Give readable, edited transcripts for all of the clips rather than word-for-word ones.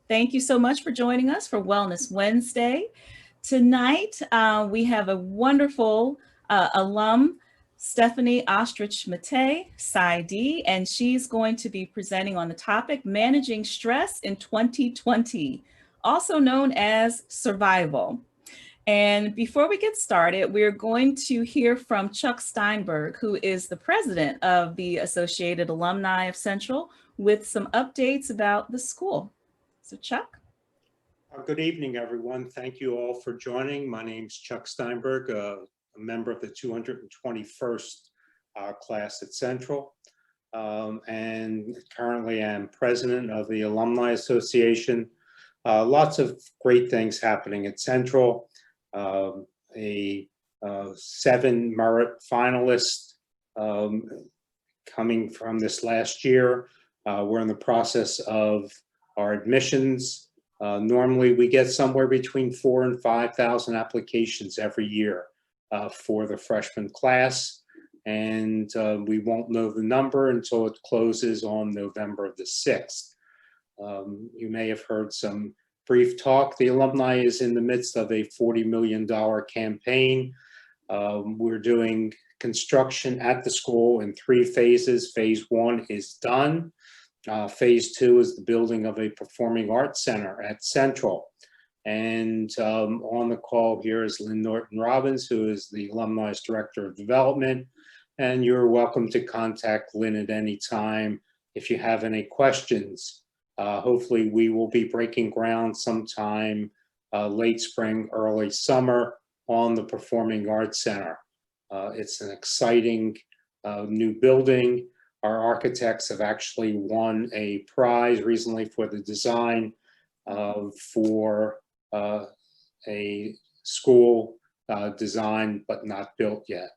Thank you so much for joining us for Wellness Wednesday. Tonight, we have a wonderful alum, Stephanie Ostrich Mattei, PsyD, and she's going to be presenting on the topic Managing Stress in 2020, also known as Survival. And before we get started, we're going to hear from Chuck Steinberg, who is the president of the Associated Alumni of Central, with some updates about the school. So Chuck? Good evening, everyone. Thank you all for joining. My name is Chuck Steinberg, a member of the 221st class at Central, and currently I'm president of the Alumni Association. Lots of great things happening at Central. A 7 merit finalist coming from this last year. We're in the process of our admissions. Normally we get somewhere between 4,000 and 5,000 applications every year for the freshman class. And we won't know the number until it closes on November the 6th. You may have heard some brief talk. The Alumni is in the midst of a $40 million campaign. We're doing construction at the school in 3 phases. Phase 1 is done. Phase 2 is the building of a performing arts center at Central. And on the call here is Lynn Norton-Robbins, who is the Alumni's Director of Development. And you're welcome to contact Lynn at any time if you have any questions. Hopefully we will be breaking ground sometime late spring, early summer on the Performing Arts Center. It's an exciting new building. Our architects have actually won a prize recently for the design for a school designed but not built yet.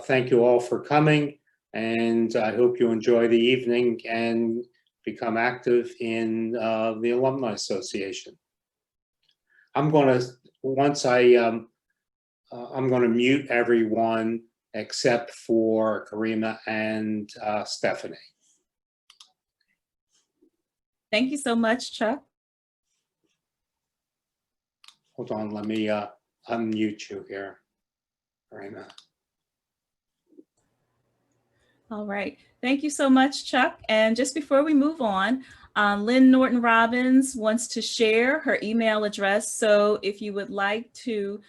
Thank you all for coming, and I hope you enjoy the evening and become active in the Alumni Association. I'm going to mute everyone except for Karima and Stephanie. Thank you so much, Chuck. Hold on, let me unmute you here, Karima. All right, thank you so much, Chuck. And just before we move on, Lynn Norton-Robbins wants to share her email address. So if you would like to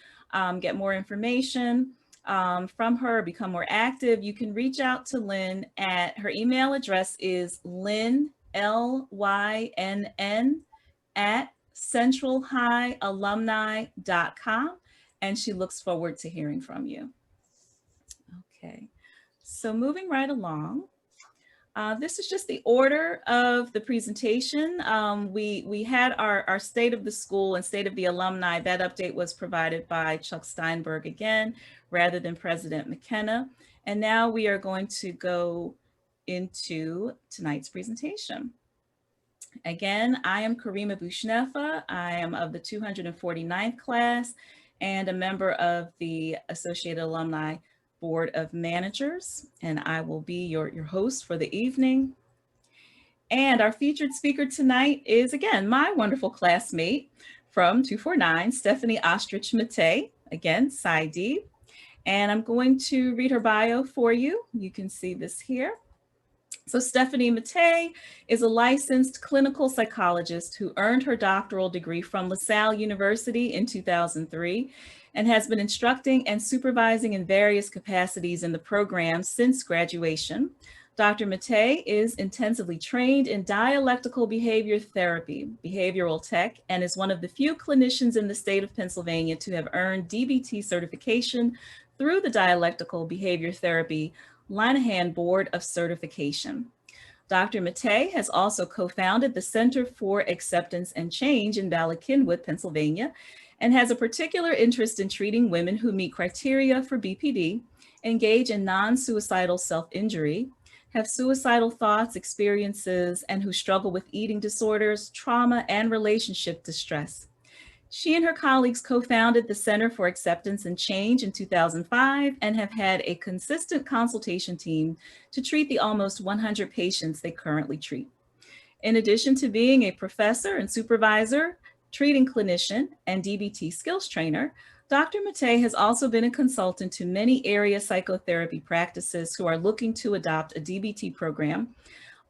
get more information from her, become more active, you can reach out to Lynn at, her email address is Lynn, L-Y-N-N, at centralhighalumni.com. And she looks forward to hearing from you. Okay, so moving right along. This is just the order of the presentation. We had our state of the school and state of the alumni. That update was provided by Chuck Steinberg again, rather than President McKenna. And now we are going to go into tonight's presentation. Again, I am Karima Bushnefa. I am of the 249th class and a member of the Associated Alumni Board of Managers, and I will be your host for the evening. And our featured speaker tonight is, again, my wonderful classmate from 249, Stephanie Ostrich Mattei, again, PsyD. And I'm going to read her bio for you. You can see this here. So Stephanie Mattei is a licensed clinical psychologist who earned her doctoral degree from LaSalle University in 2003 and has been instructing and supervising in various capacities in the program since graduation. Dr. Mattei is intensively trained in dialectical behavior therapy, behavioral tech, and is one of the few clinicians in the state of Pennsylvania to have earned DBT certification through the Dialectical Behavior Therapy Linehan Board of Certification. Dr. Mattei has also co-founded the Center for Acceptance and Change in Bala Cynwyd, Pennsylvania, and has a particular interest in treating women who meet criteria for BPD, engage in non-suicidal self-injury, have suicidal thoughts, experiences, and who struggle with eating disorders, trauma, and relationship distress. She and her colleagues co-founded the Center for Acceptance and Change in 2005 and have had a consistent consultation team to treat the almost 100 patients they currently treat. In addition to being a professor and supervisor, treating clinician, and DBT skills trainer, Dr. Mattei has also been a consultant to many area psychotherapy practices who are looking to adopt a DBT program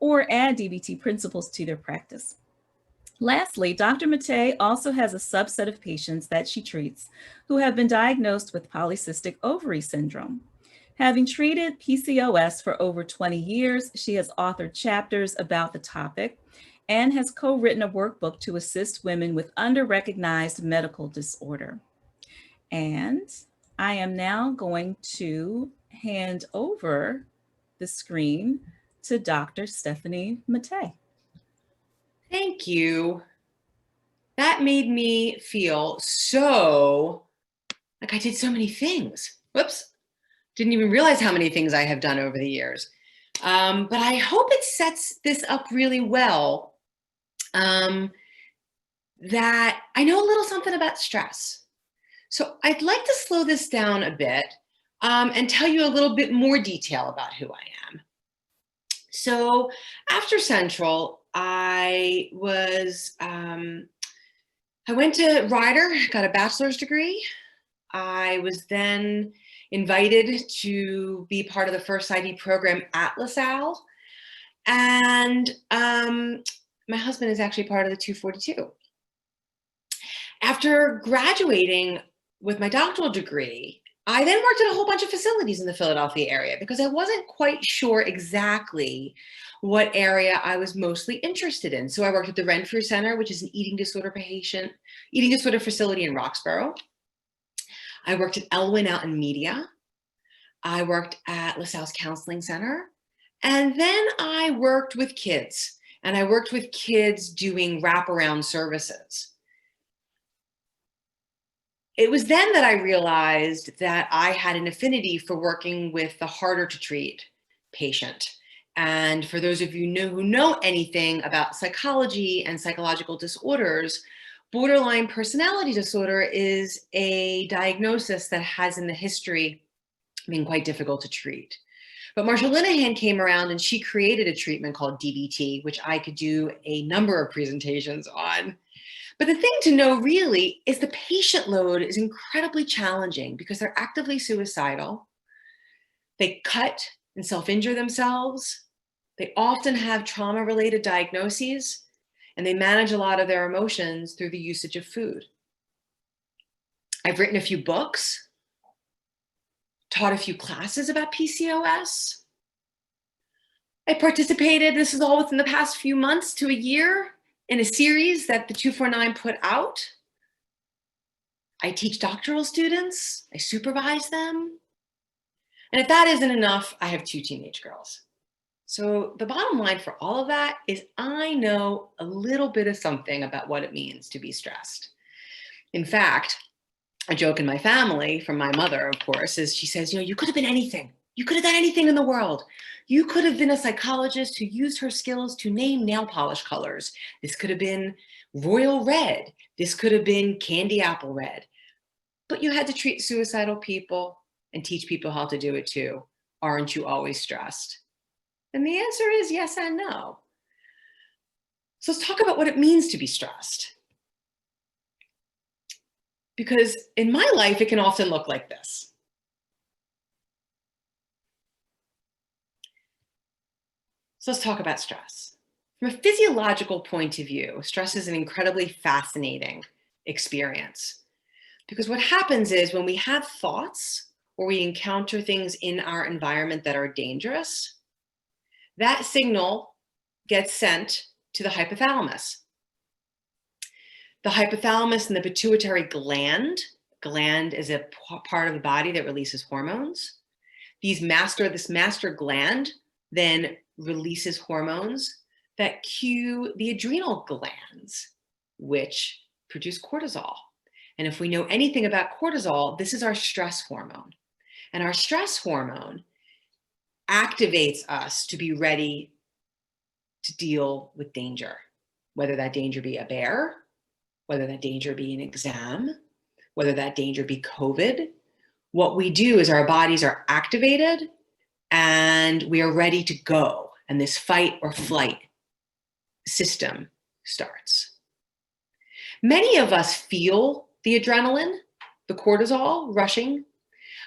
or add DBT principles to their practice. Lastly, Dr. Mattei also has a subset of patients that she treats who have been diagnosed with polycystic ovary syndrome. Having treated PCOS for over 20 years, she has authored chapters about the topic and has co-written a workbook to assist women with under-recognized medical disorder. And I am now going to hand over the screen to Dr. Stephanie Mattei. Thank you. That made me feel so like I did so many things. Whoops. Didn't even realize how many things I have done over the years. But I hope it sets this up really well, that I know a little something about stress. So I'd like to slow this down a bit and tell you a little bit more detail about who I am. So after Central, I went to Rider, got a bachelor's degree. I was then invited to be part of the first ID program at LaSalle. And my husband is actually part of the 242. After graduating with my doctoral degree, I then worked at a whole bunch of facilities in the Philadelphia area because I wasn't quite sure exactly what area I was mostly interested in. So I worked at the Renfrew Center, which is an eating disorder facility in Roxborough. I worked at Elwyn out in Media. I worked at LaSalle's Counseling Center. And then I worked with kids, and I worked with kids doing wraparound services. It was then that I realized that I had an affinity for working with the harder to treat patient. And for those of you who know anything about psychology and psychological disorders, borderline personality disorder is a diagnosis that has in the history been quite difficult to treat. But Marsha Linehan came around and she created a treatment called DBT, which I could do a number of presentations on. But the thing to know really is the patient load is incredibly challenging because they're actively suicidal. They cut and self-injure themselves. They often have trauma-related diagnoses, and they manage a lot of their emotions through the usage of food. I've written a few books, taught a few classes about PCOS. I participated, this is all within the past few months to a year, in a series that the 249 put out. I teach doctoral students, I supervise them. And if that isn't enough, I have 2 teenage girls. So the bottom line for all of that is I know a little bit of something about what it means to be stressed. In fact, a joke in my family from my mother, of course, is she says, you could have been anything. You could have done anything in the world. You could have been a psychologist who used her skills to name nail polish colors. This could have been royal red. This could have been candy apple red. But you had to treat suicidal people and teach people how to do it too. Aren't you always stressed? And the answer is yes and no. So let's talk about what it means to be stressed. Because in my life, it can often look like this. So let's talk about stress. From a physiological point of view, stress is an incredibly fascinating experience. Because what happens is when we have thoughts or we encounter things in our environment that are dangerous, that signal gets sent to the hypothalamus. The hypothalamus and the pituitary gland is a part of the body that releases hormones. This master gland then releases hormones that cue the adrenal glands, which produce cortisol. And if we know anything about cortisol, this is our stress hormone. And our stress hormone activates us to be ready to deal with danger, whether that danger be a bear, whether that danger be an exam, whether that danger be COVID. What we do is our bodies are activated and we are ready to go in this fight or flight. system starts. Many of us feel the adrenaline, the cortisol rushing,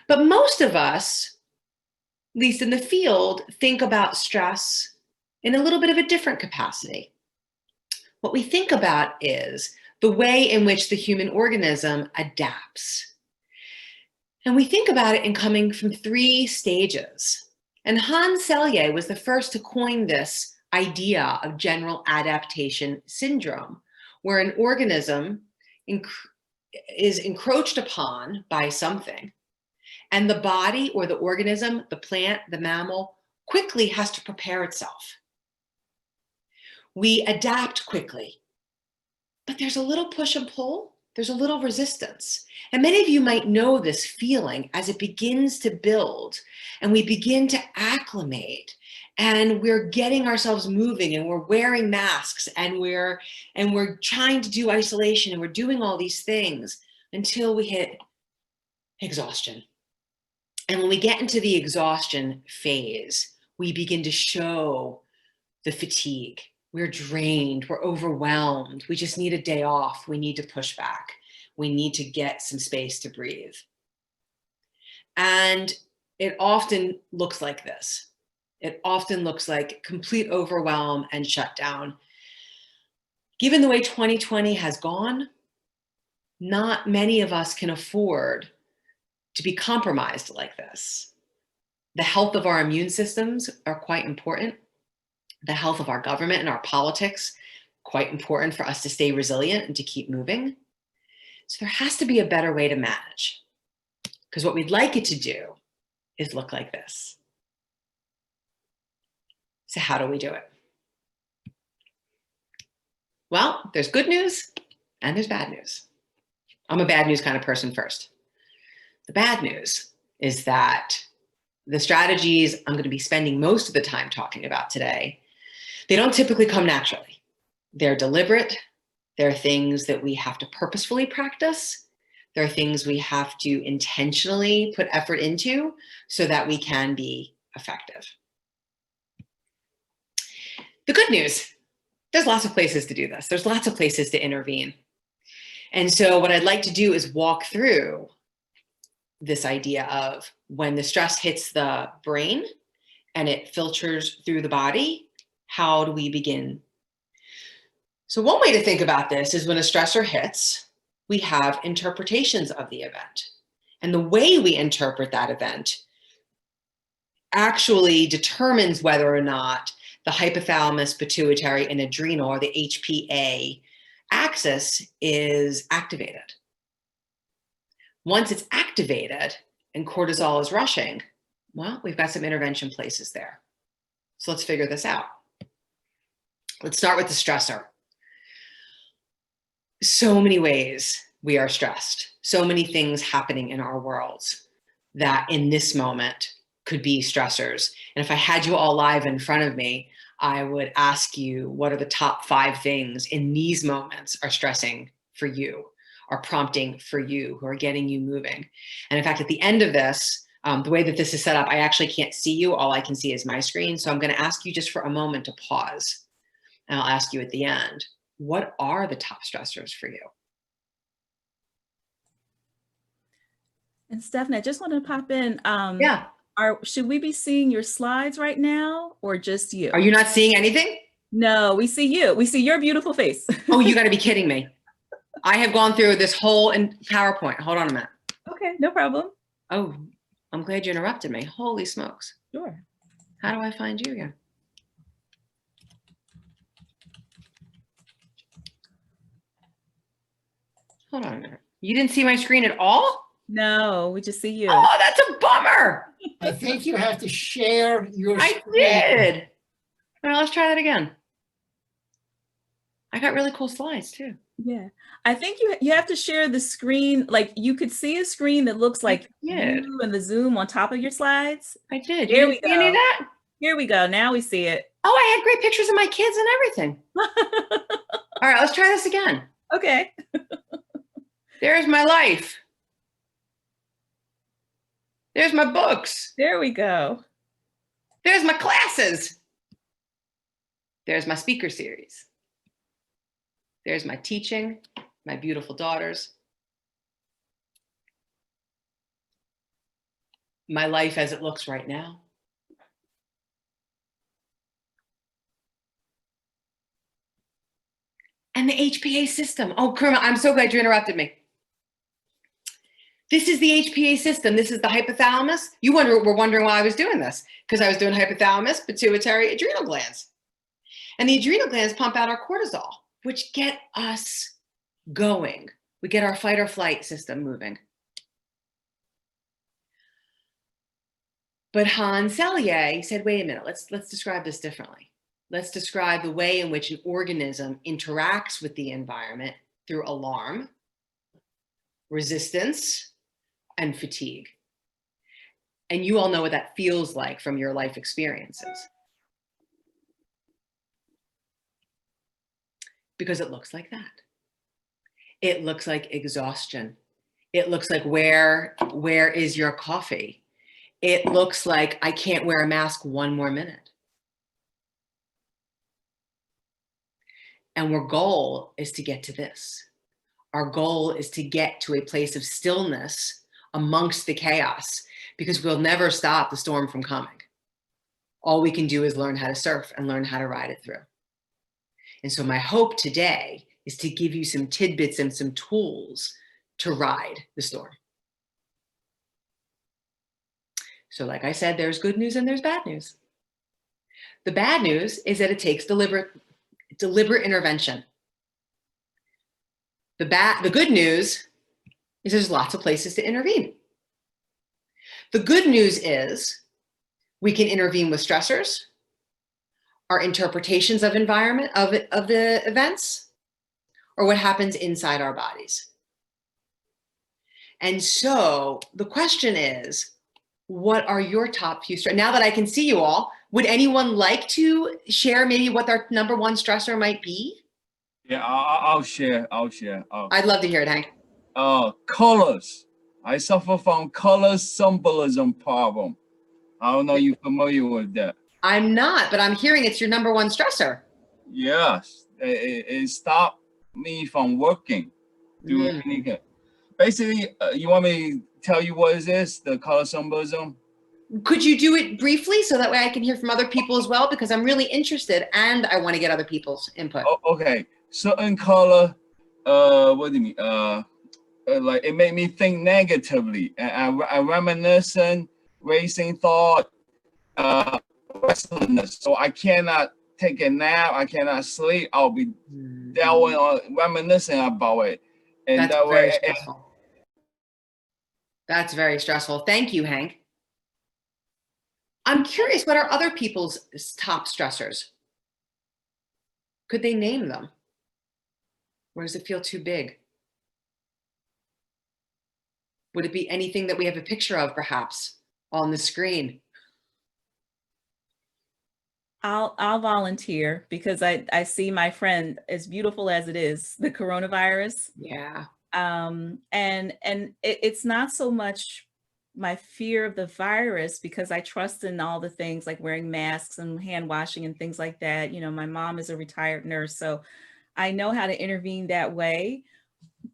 but most of us, at least in the field, think about stress in a little bit of a different capacity. What we think about is the way in which the human organism adapts. And we think about it in coming from 3 stages. And Hans Selye was the first to coin this idea of general adaptation syndrome, where an organism is encroached upon by something, and the body or the organism, the plant, the mammal, quickly has to prepare itself. We adapt quickly, but there's a little push and pull, there's a little resistance. And many of you might know this feeling as it begins to build and we begin to acclimate and we're getting ourselves moving and we're wearing masks and we're trying to do isolation and we're doing all these things until we hit exhaustion. And when we get into the exhaustion phase, we begin to show the fatigue. We're drained, we're overwhelmed. We just need a day off. We need to push back. We need to get some space to breathe. And it often looks like this. It often looks like complete overwhelm and shutdown. Given the way 2020 has gone, not many of us can afford to be compromised like this. The health of our immune systems are quite important. The health of our government and our politics, quite important for us to stay resilient and to keep moving. So there has to be a better way to manage, because what we'd like it to do is look like this. So how do we do it? Well, there's good news and there's bad news. I'm a bad news kind of person first. The bad news is that the strategies I'm going to be spending most of the time talking about today, they don't typically come naturally. They're deliberate. They're things that we have to purposefully practice. There are things we have to intentionally put effort into so that we can be effective. The good news, there's lots of places to do this. There's lots of places to intervene. And so what I'd like to do is walk through this idea of when the stress hits the brain and it filters through the body, how do we begin? So one way to think about this is when a stressor hits, we have interpretations of the event. And the way we interpret that event actually determines whether or not the hypothalamus, pituitary, and adrenal, or the HPA axis is activated. Once it's activated and cortisol is rushing, well, we've got some intervention places there. So let's figure this out. Let's start with the stressor. So many ways we are stressed, so many things happening in our worlds that in this moment could be stressors. And if I had you all live in front of me, I would ask you, what are the top 5 things in these moments are stressing for you, are prompting for you, who are getting you moving? And in fact, at the end of this, the way that this is set up, I actually can't see you. All I can see is my screen. So I'm going to ask you just for a moment to pause. And I'll ask you at the end, what are the top stressors for you? And Stephanie, I just want to pop in. Yeah. Should we be seeing your slides right now or just you? Are you not seeing anything? No, we see you. We see your beautiful face. Oh, you got to be kidding me. I have gone through this whole in PowerPoint. Hold on a minute. Okay, no problem. Oh, I'm glad you interrupted me. Holy smokes. Sure. How do I find you again? Hold on a minute. You didn't see my screen at all? No, we just see you. Oh, that's a bummer. I think you have to share your I screen. did. All right, let's try that again. I got really cool slides too. Yeah, I think you have to share the screen. Like you could see a screen that looks like you and the Zoom on top of your slides. I did. Here You we didn't see any of go. that? Here we go. Now we see it. Oh, I had great pictures of my kids and everything. All right, let's try this again. Okay. There's my life. There's my books. There we go. There's my classes. There's my speaker series. There's my teaching, my beautiful daughters. My life as it looks right now. And the HPA system. Oh, Kerma, I'm so glad you interrupted me. This is the HPA system. This is the hypothalamus. You were wondering why I was doing this, because I was doing hypothalamus, pituitary, adrenal glands. And the adrenal glands pump out our cortisol, which get us going. We get our fight or flight system moving. But Hans Selye said, wait a minute, let's describe this differently. Let's describe the way in which an organism interacts with the environment through alarm, resistance, and fatigue. And you all know what that feels like from your life experiences. Because it looks like that. It looks like exhaustion. It looks like where is your coffee? It looks like I can't wear a mask one more minute. And our goal is to get to this. Our goal is to get to a place of stillness amongst the chaos, because we'll never stop the storm from coming. All we can do is learn how to surf and learn how to ride it through. And so my hope today is to give you some tidbits and some tools to ride the storm. So like I said, there's good news and there's bad news. The bad news is that it takes deliberate intervention. The good news is there's lots of places to intervene. The good news is we can intervene with stressors, our interpretations of environment, of the events, or what happens inside our bodies. And so the question is, what are your top few stressors? Now that I can see you all, would anyone like to share maybe what their number one stressor might be? Yeah, I'll share. I'd love to hear it, Hank. Colors. I suffer from color symbolism problem. I don't know if you're familiar with that. I'm not, but I'm hearing it's your number one stressor. Yes, it stopped me from working, doing anything. Basically, you want me to tell you what is this, the color symbolism? Could you do it briefly so that way I can hear from other people as well? Because I'm really interested and I want to get other people's input. Oh, okay, certain color, what do you mean? Like it made me think negatively. I reminiscent, racing thought, restlessness. So I cannot take a nap. I cannot sleep. I'll be delving on reminiscing about it. And that's that very way, stressful. That's very stressful. Thank you, Hank. I'm curious, what are other people's top stressors? Could they name them? Or does it feel too big? Would it be anything that we have a picture of, perhaps, on the screen? I'll volunteer because I see my friend, as beautiful as it is, the coronavirus. Yeah. And it's not so much my fear of the virus, because I trust in all the things like wearing masks and hand washing and things like that. You know, my mom is a retired nurse, so I know how to intervene that way,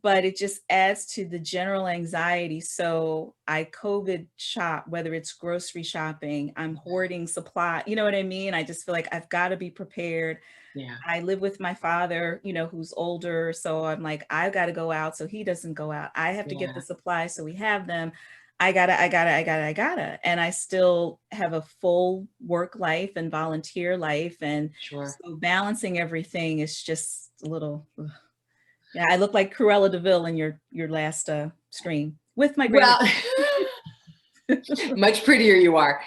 but it just adds to the general anxiety. So I COVID shop, whether it's grocery shopping, I'm hoarding supply, you know what I mean? I just feel like I've got to be prepared. Yeah. I live with my father, you know, who's older. So I'm like, I've got to go out so he doesn't go out. I have to get the supplies so we have them. I gotta. And I still have a full work life and volunteer life. And Sure. so balancing everything is just a little, yeah, I look like Cruella DeVille in your last stream with my great. Well, much prettier you are.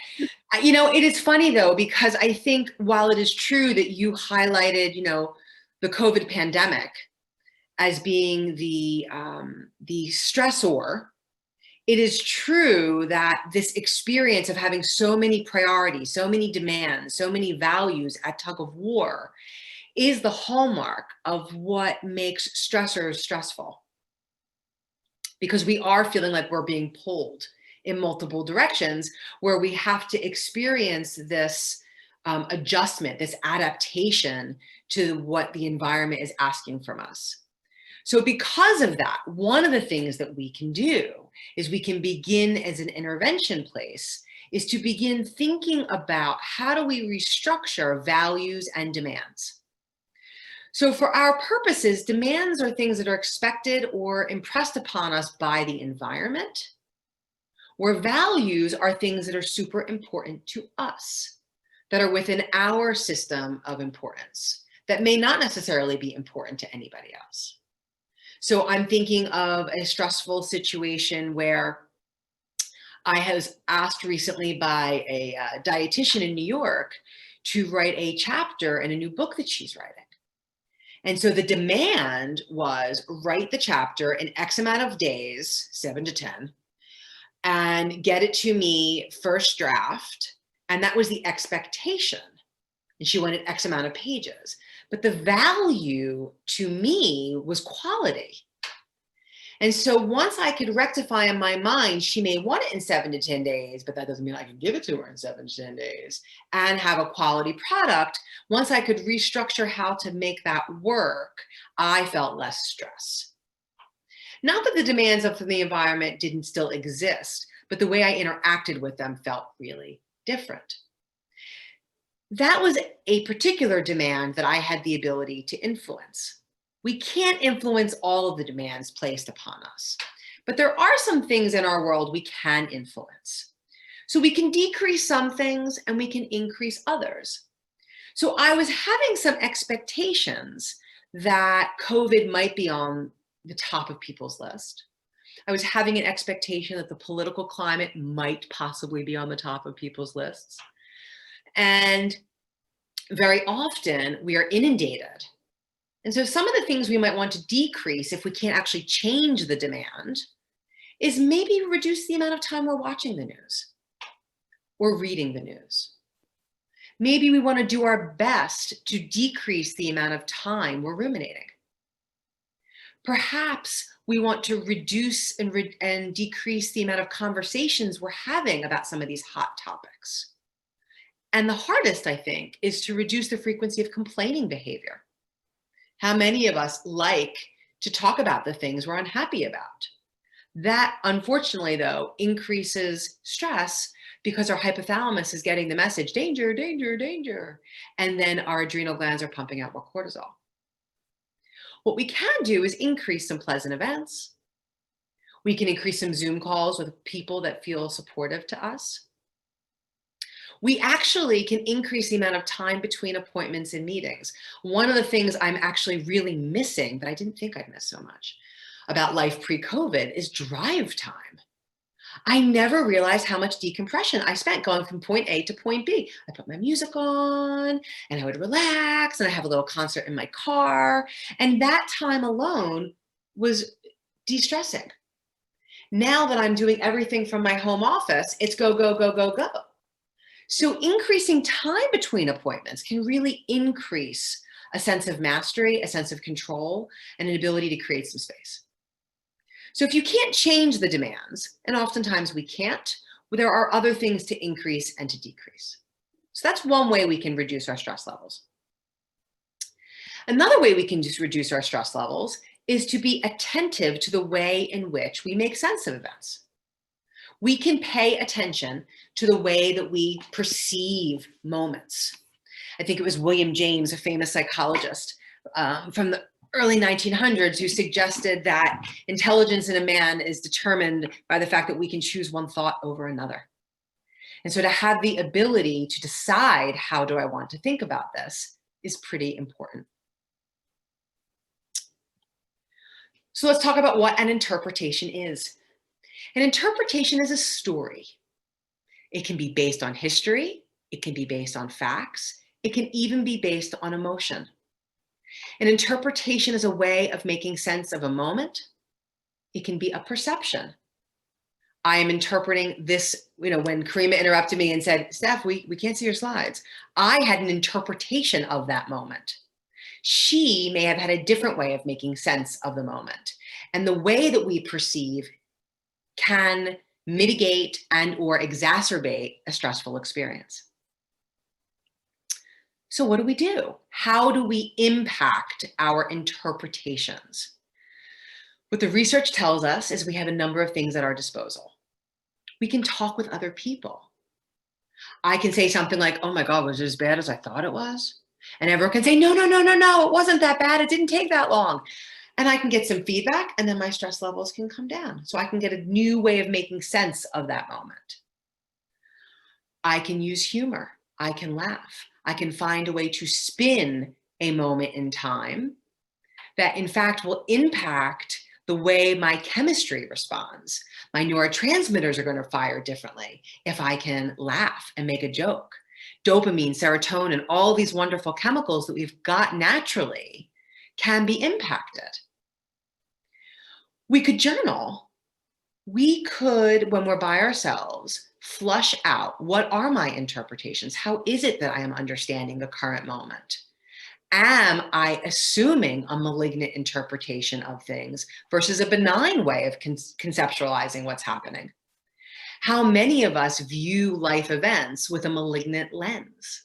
You know, it is funny though, because I think while it is true that you highlighted, you know, the COVID pandemic as being the stressor, it is true that this experience of having so many priorities, so many demands, so many values at tug of war is the hallmark of what makes stressors stressful. Because we are feeling like we're being pulled in multiple directions, where we have to experience this adjustment, this adaptation to what the environment is asking from us. So because of that, one of the things that we can do is we can begin as an intervention place is to begin thinking about how do we restructure values and demands. So for our purposes, demands are things that are expected or impressed upon us by the environment, where values are things that are super important to us, that are within our system of importance, that may not necessarily be important to anybody else. So I'm thinking of a stressful situation where I was asked recently by a dietitian in New York to write a chapter in a new book that she's writing. And so the demand was write the chapter in X amount of days, 7 to 10, and get it to me first draft. And that was the expectation. And she wanted X amount of pages. But the value to me was quality. And so once I could rectify in my mind, she may want it in 7 to 10 days, but that doesn't mean I can give it to her in 7 to 10 days and have a quality product. Once I could restructure how to make that work, I felt less stress. Not that the demands of the environment didn't still exist, but the way I interacted with them felt really different. That was a particular demand that I had the ability to influence. We can't influence all of the demands placed upon us, but there are some things in our world we can influence. So we can decrease some things and we can increase others. So I was having some expectations that COVID might be on the top of people's list. I was having an expectation that the political climate might possibly be on the top of people's lists. And very often we are inundated. And so some of the things we might want to decrease if we can't actually change the demand is maybe reduce the amount of time we're watching the news or reading the news. Maybe we want to do our best to decrease the amount of time we're ruminating. Perhaps we want to reduce and decrease the amount of conversations we're having about some of these hot topics. And the hardest, I think, is to reduce the frequency of complaining behavior. How many of us like to talk about the things we're unhappy about? That, unfortunately, though, increases stress because our hypothalamus is getting the message, danger, danger, danger. And then our adrenal glands are pumping out more cortisol. What we can do is increase some pleasant events. We can increase some Zoom calls with people that feel supportive to us. We actually can increase the amount of time between appointments and meetings. One of the things I'm actually really missing, that I didn't think I'd miss so much about life pre-COVID, is drive time. I never realized how much decompression I spent going from point A to point B. I put my music on and I would relax and I have a little concert in my car. And that time alone was de-stressing. Now that I'm doing everything from my home office, it's go, go, go, go, go. So increasing time between appointments can really increase a sense of mastery, a sense of control, and an ability to create some space. So if you can't change the demands, and oftentimes we can't, there are other things to increase and to decrease. So that's one way we can reduce our stress levels. Another way we can just reduce our stress levels is to be attentive to the way in which we make sense of events. We can pay attention to the way that we perceive moments. I think it was William James, a famous psychologist from the early 1900s, who suggested that intelligence in a man is determined by the fact that we can choose one thought over another. And so to have the ability to decide how do I want to think about this is pretty important. So let's talk about what an interpretation is. An interpretation is a story. It can be based on history. It can be based on facts. It can even be based on emotion. An interpretation is a way of making sense of a moment. It can be a perception. I am interpreting this, when Karima interrupted me and said, Steph, we can't see your slides. I had an interpretation of that moment. She may have had a different way of making sense of the moment. And the way that we perceive can mitigate and or exacerbate a stressful experience. So what do we do? How do we impact our interpretations? What the research tells us is we have a number of things at our disposal. We can talk with other people. I can say something like, oh my God, was it as bad as I thought it was? And everyone can say, no, no, no, no, no, it wasn't that bad. It didn't take that long. And I can get some feedback, and then my stress levels can come down. So I can get a new way of making sense of that moment. I can use humor. I can laugh. I can find a way to spin a moment in time that in fact will impact the way my chemistry responds. My neurotransmitters are going to fire differently if I can laugh and make a joke. Dopamine, serotonin, all these wonderful chemicals that we've got naturally can be impacted. We could journal. We could, when we're by ourselves, flush out, what are my interpretations? How is it that I am understanding the current moment? Am I assuming a malignant interpretation of things versus a benign way of conceptualizing what's happening? How many of us view life events with a malignant lens?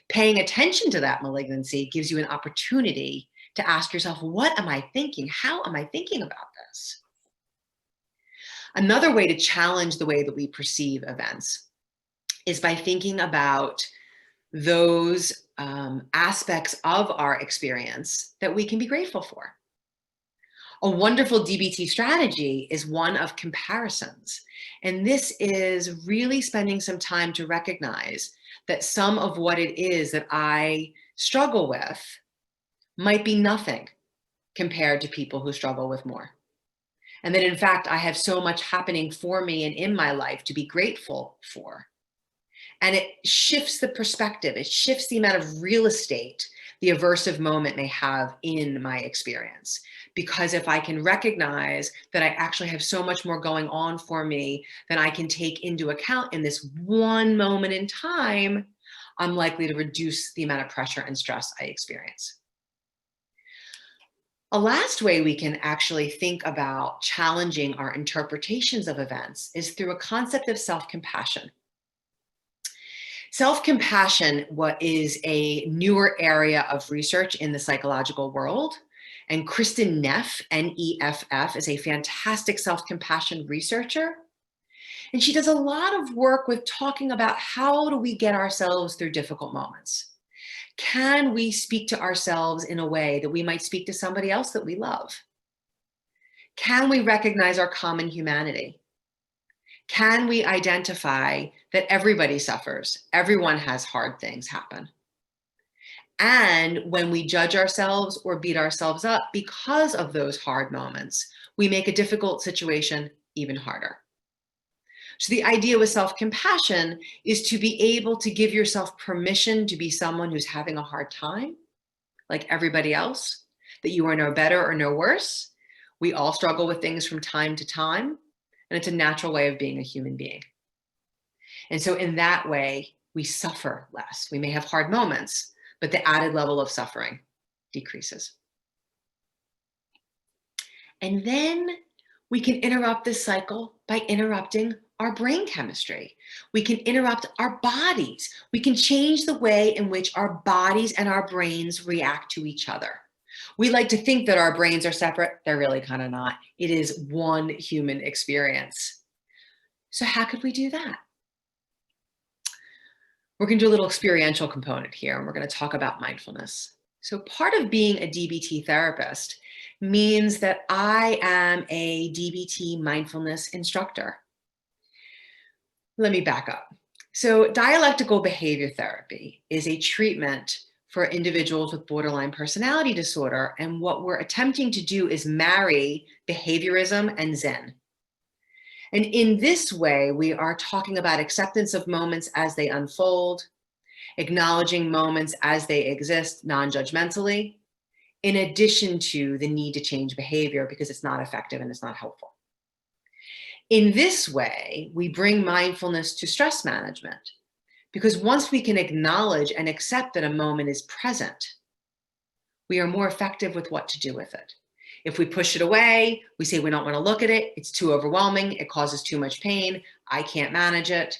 Paying attention to that malignancy gives you an opportunity to ask yourself, what am I thinking? How am I thinking about this? Another way to challenge the way that we perceive events is by thinking about those aspects of our experience that we can be grateful for. A wonderful DBT strategy is one of comparisons. And this is really spending some time to recognize that some of what it is that I struggle with might be nothing compared to people who struggle with more. And that in fact, I have so much happening for me and in my life to be grateful for. And it shifts the perspective. It shifts the amount of real estate the aversive moment may have in my experience. Because if I can recognize that I actually have so much more going on for me than I can take into account in this one moment in time, I'm likely to reduce the amount of pressure and stress I experience. A last way we can actually think about challenging our interpretations of events is through a concept of self-compassion. Self-compassion, what is a newer area of research in the psychological world, and Kristen Neff, N-E-F-F, is a fantastic self-compassion researcher. And she does a lot of work with talking about how do we get ourselves through difficult moments. Can we speak to ourselves in a way that we might speak to somebody else that we love? Can we recognize our common humanity? Can we identify that everybody suffers? Everyone has hard things happen. And when we judge ourselves or beat ourselves up because of those hard moments, we make a difficult situation even harder. So the idea with self-compassion is to be able to give yourself permission to be someone who's having a hard time, like everybody else, that you are no better or no worse. We all struggle with things from time to time, and it's a natural way of being a human being. And so in that way, we suffer less. We may have hard moments, but the added level of suffering decreases. And then we can interrupt this cycle by interrupting our brain chemistry. We can interrupt our bodies. We can change the way in which our bodies and our brains react to each other. We like to think that our brains are separate. They're really kind of not. It is one human experience. So how could we do that? We're going to do a little experiential component here, and we're going to talk about mindfulness. So part of being a DBT therapist means that I am a DBT mindfulness instructor. Let me back up. So dialectical behavior therapy is a treatment for individuals with borderline personality disorder. And what we're attempting to do is marry behaviorism and Zen. And in this way, we are talking about acceptance of moments as they unfold, acknowledging moments as they exist non-judgmentally, in addition to the need to change behavior because it's not effective and it's not helpful. In this way, we bring mindfulness to stress management, because once we can acknowledge and accept that a moment is present, we are more effective with what to do with it. If we push it away, we say we don't want to look at it, it's too overwhelming, it causes too much pain, I can't manage it.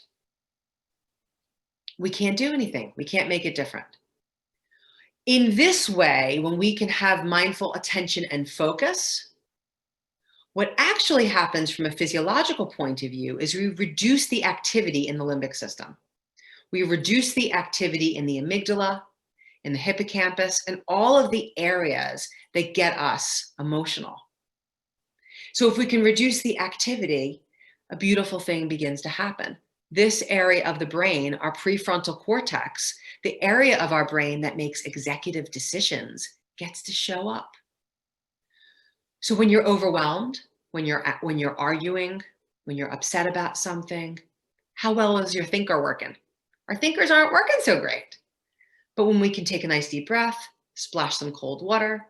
We can't do anything, we can't make it different. In this way, when we can have mindful attention and focus, what actually happens from a physiological point of view is we reduce the activity in the limbic system. We reduce the activity in the amygdala, in the hippocampus, and all of the areas that get us emotional. So if we can reduce the activity, a beautiful thing begins to happen. This area of the brain, our prefrontal cortex, the area of our brain that makes executive decisions, gets to show up. So when you're overwhelmed, when you're arguing, when you're upset about something, how well is your thinker working? Our thinkers aren't working so great. But when we can take a nice deep breath, splash some cold water,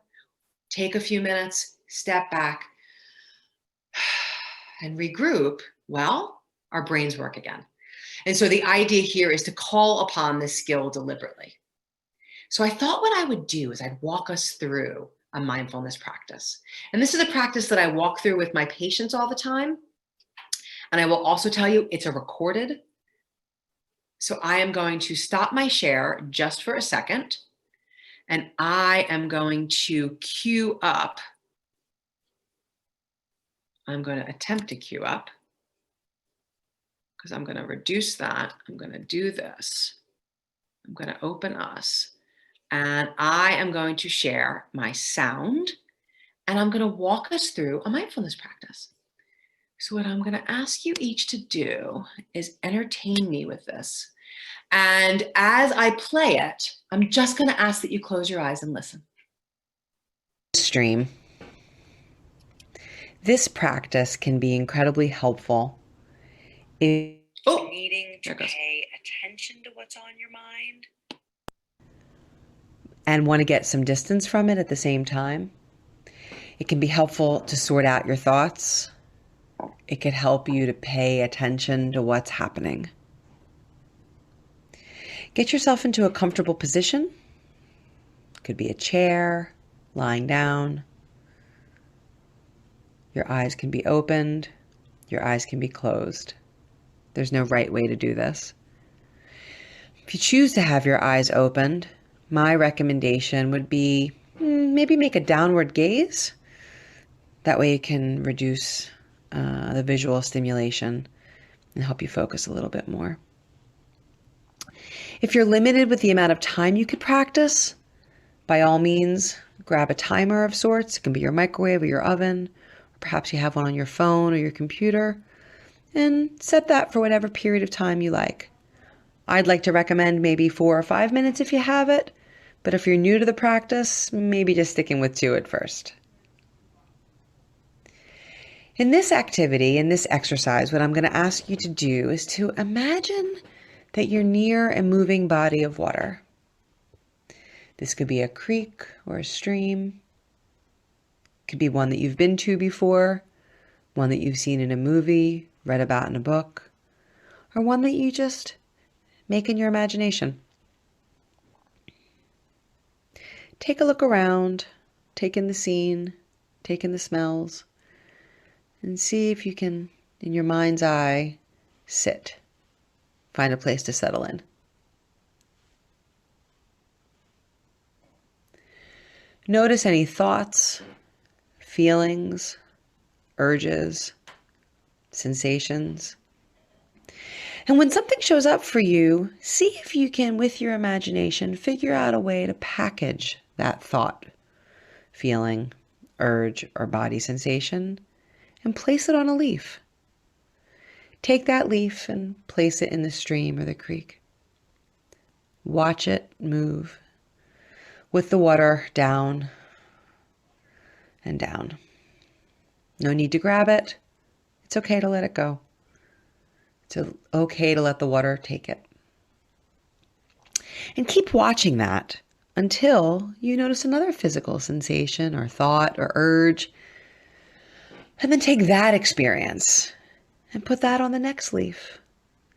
take a few minutes, step back, and regroup, well, our brains work again. And so the idea here is to call upon this skill deliberately. So I thought what I would do is I'd walk us through a mindfulness practice. And this is a practice that I walk through with my patients all the time. And I will also tell you it's a recorded. So I am going to stop my share just for a second. And I am going to cue up. I'm going to attempt to cue up because I'm going to reduce that. I'm going to do this. I'm going to open us. And I am going to share my sound. And I'm going to walk us through a mindfulness practice. So what I'm going to ask you each to do is entertain me with this. And as I play it, I'm just going to ask that you close your eyes and listen. Stream. This practice can be incredibly helpful if Oh, needing to there it goes. pay attention to what's on your mind and want to get some distance from it at the same time. It can be helpful to sort out your thoughts. It could help you to pay attention to what's happening. Get yourself into a comfortable position. It could be a chair, lying down. Your eyes can be opened. Your eyes can be closed. There's no right way to do this. If you choose to have your eyes opened, my recommendation would be maybe make a downward gaze. That way you can reduce the visual stimulation and help you focus a little bit more. If you're limited with the amount of time you could practice, by all means, grab a timer of sorts. It can be your microwave or your oven, or perhaps you have one on your phone or your computer, and set that for whatever period of time you like. I'd like to recommend maybe 4 or 5 minutes if you have it, but if you're new to the practice, maybe just sticking with 2 at first. In this activity, in this exercise, what I'm going to ask you to do is to imagine that you're near a moving body of water. This could be a creek or a stream. It could be one that you've been to before, one that you've seen in a movie, read about in a book, or one that you just make in your imagination. Take a look around, take in the scene, take in the smells, and see if you can, in your mind's eye, sit. Find a place to settle in. Notice any thoughts, feelings, urges, sensations. And when something shows up for you, see if you can, with your imagination, figure out a way to package that thought, feeling, urge, or body sensation and place it on a leaf. Take that leaf and place it in the stream or the creek. Watch it move with the water down and down. No need to grab it. It's okay to let it go. It's okay to let the water take it. And keep watching that until you notice another physical sensation or thought or urge. And then take that experience and put that on the next leaf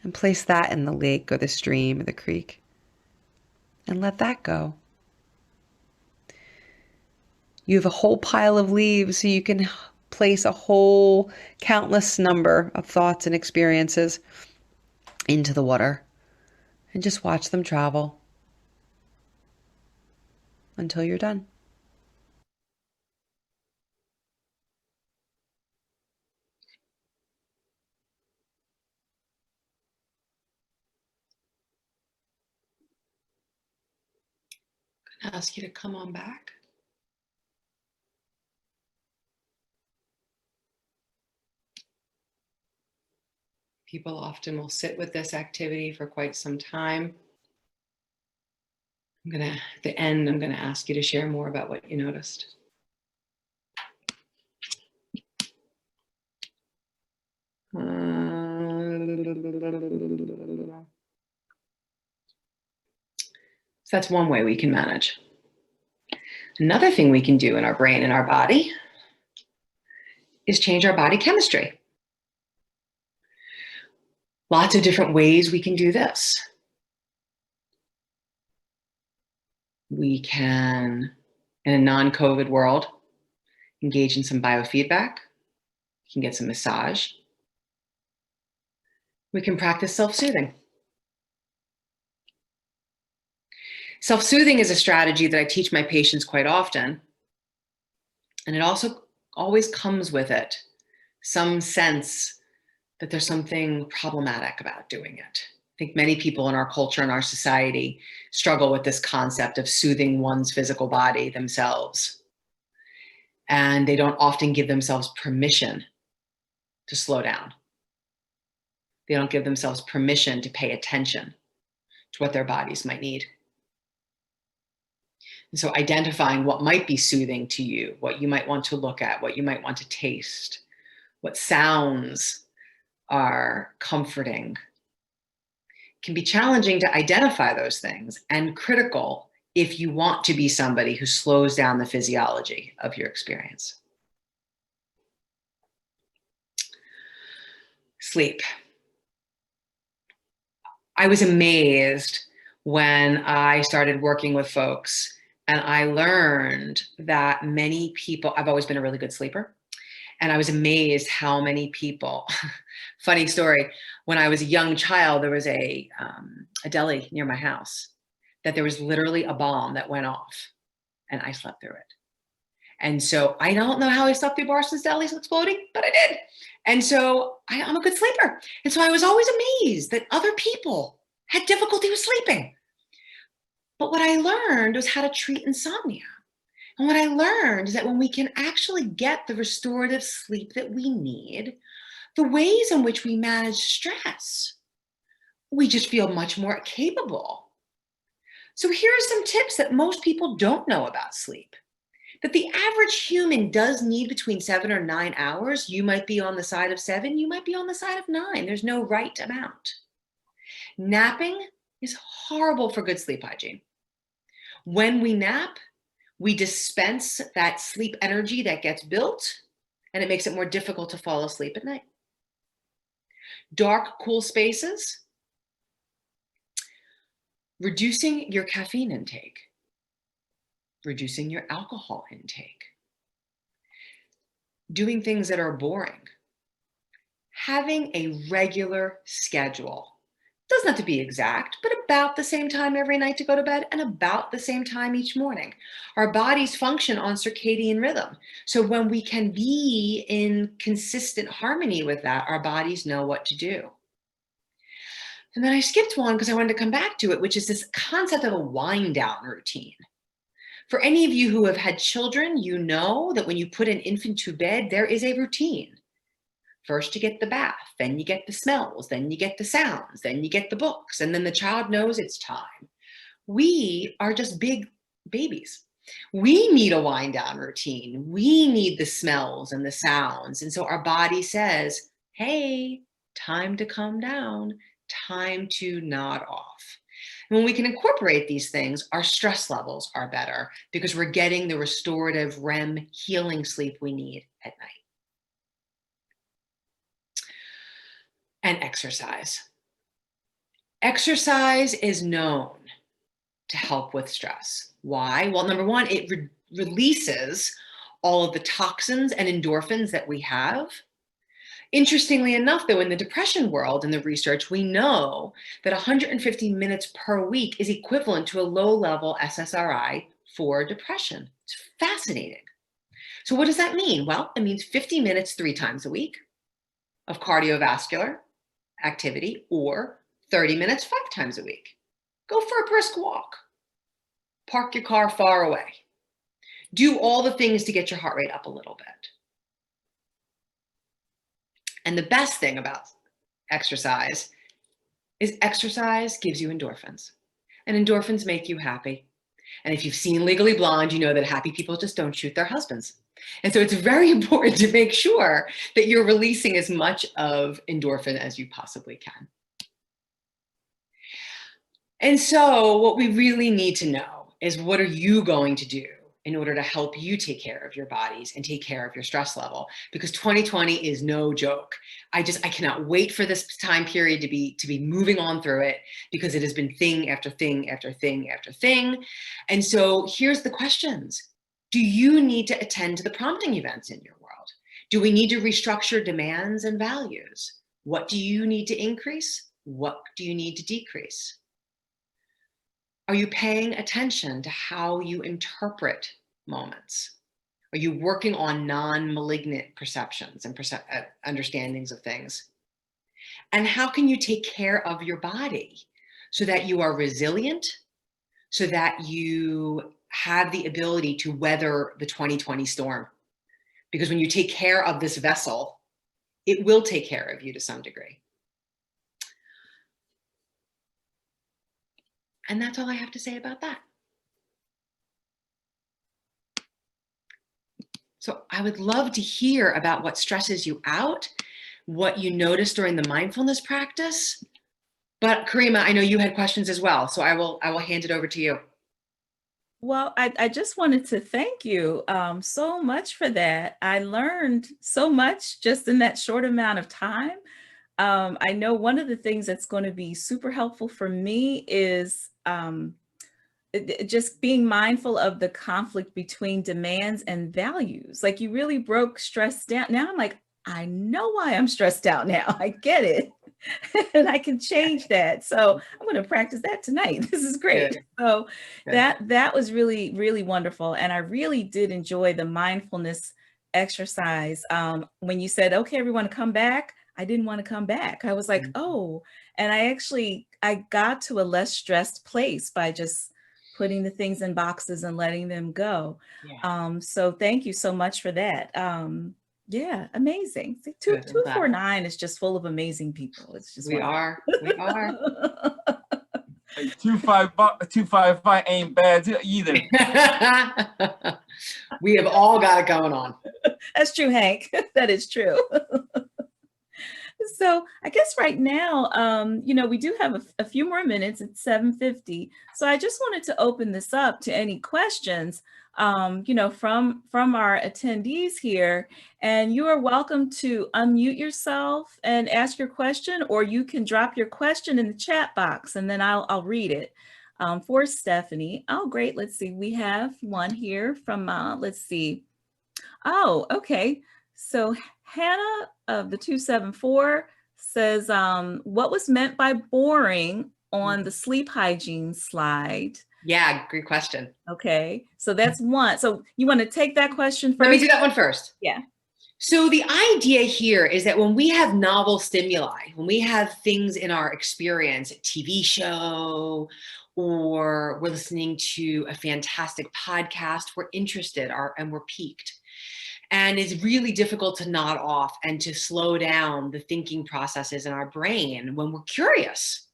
and place that in the lake or the stream or the creek and let that go. You have a whole pile of leaves, so you can place a whole countless number of thoughts and experiences into the water and just watch them travel. until you're done. I'm gonna ask you to come on back. People often will sit with this activity for quite some time. At the end, I'm gonna ask you to share more about what you noticed. So that's one way we can manage. Another thing we can do in our brain and our body is change our body chemistry. Lots of different ways we can do this. We can, in a non-COVID world, engage in some biofeedback. We can get some massage. We can practice self-soothing. Self-soothing is a strategy that I teach my patients quite often. And it also always comes with it some sense that there's something problematic about doing it. I think many people in our culture and our society struggle with this concept of soothing one's physical body themselves. And they don't often give themselves permission to slow down. They don't give themselves permission to pay attention to what their bodies might need. And so identifying what might be soothing to you, what you might want to look at, what you might want to taste, what sounds are comforting, can be challenging to identify those things and critical if you want to be somebody who slows down the physiology of your experience. Sleep. I was amazed when I started working with folks and I learned that many people, I've always been a really good sleeper, and I was amazed how many people, funny story, when I was a young child, there was a deli near my house that there was literally a bomb that went off and I slept through it. And so I don't know how I slept through Barson's Deli's exploding, but I did. And so I'm a good sleeper. And so I was always amazed that other people had difficulty with sleeping. But what I learned was how to treat insomnia. And what I learned is that when we can actually get the restorative sleep that we need, the ways in which we manage stress, we just feel much more capable. So here are some tips that most people don't know about sleep. That the average human does need between 7 or 9 hours. You might be on the side of 7, you might be on the side of 9. There's no right amount. Napping is horrible for good sleep hygiene. When we nap, we dispense that sleep energy that gets built, and it makes it more difficult to fall asleep at night. Dark, cool spaces. Reducing your caffeine intake. Reducing your alcohol intake. Doing things that are boring. Having a regular schedule. Doesn't have to be exact, but about the same time every night to go to bed and about the same time each morning. Our bodies function on circadian rhythm. So when we can be in consistent harmony with that, our bodies know what to do. And then I skipped one because I wanted to come back to it, which is this concept of a wind down routine. For any of you who have had children, you know that when you put an infant to bed, there is a routine. First you get the bath, then you get the smells, then you get the sounds, then you get the books, and then the child knows it's time. We are just big babies. We need a wind down routine. We need the smells and the sounds. And so our body says, hey, time to calm down, time to nod off. And when we can incorporate these things, our stress levels are better because we're getting the restorative REM healing sleep we need at night. And exercise. Exercise is known to help with stress. Why? Well, number one, it releases all of the toxins and endorphins that we have. Interestingly enough, though, in the depression world, in the research, we know that 150 minutes per week is equivalent to a low-level SSRI for depression. It's fascinating. So what does that mean? Well, it means 50 minutes 3 times a week of cardiovascular activity, or 30 minutes 5 times a week. Go for a brisk walk. Park your car far away. Do all the things to get your heart rate up a little bit. And the best thing about exercise is exercise gives you endorphins. And endorphins make you happy. And if you've seen Legally Blonde, you know that happy people just don't shoot their husbands. And so it's very important to make sure that you're releasing as much of endorphin as you possibly can. And so what we really need to know is, what are you going to do in order to help you take care of your bodies and take care of your stress level? Because 2020 is no joke. I cannot wait for this time period to be moving on through it, because it has been thing after thing after thing after thing. And so here's the questions. Do you need to attend to the prompting events in your world? Do we need to restructure demands and values? What do you need to increase? What do you need to decrease? Are you paying attention to how you interpret moments? Are you working on non-malignant perceptions and understandings of things? And how can you take care of your body so that you are resilient, so that you have the ability to weather the 2020 storm? Because when you take care of this vessel, it will take care of you to some degree. And that's all I have to say about that. So I would love to hear about what stresses you out, what you noticed during the mindfulness practice. But Karima, I know you had questions as well, so I will hand it over to you. Well, I just wanted to thank you so much for that. I learned so much just in that short amount of time. I know one of the things that's going to be super helpful for me is just being mindful of the conflict between demands and values. Like, you really broke stress down. Now I'm like, I know why I'm stressed out now. I get it. And I can change that. So I'm going to practice that tonight. This is great. Good. So Good. that was really, really wonderful. And I really did enjoy the mindfulness exercise. When you said, okay, everyone come back, I didn't want to come back. I was like, oh, and I got to a less stressed place by just putting the things in boxes and letting them go. Yeah. So thank you so much for that. Yeah, amazing. See, 249 is just full of amazing people. It's just we are. 255 ain't bad either. We have all got it going on. That's true, Hank. That is true. So I guess right now, we do have a few more minutes. It's 7:50. So I just wanted to open this up to any questions, from our attendees here. And you are welcome to unmute yourself and ask your question, or you can drop your question in the chat box and then I'll read it for Stephanie. Oh, great. Let's see. We have one here from, let's see. Oh, okay. So Hannah of the 274 says, what was meant by boring on the sleep hygiene slide? Yeah, great question. Okay, so that's one. So you want to take that question first? Let me do that one first. Yeah. So the idea here is that when we have novel stimuli, when we have things in our experience, a TV show, or we're listening to a fantastic podcast, we're interested and we're piqued. And it's really difficult to nod off and to slow down the thinking processes in our brain when we're curious.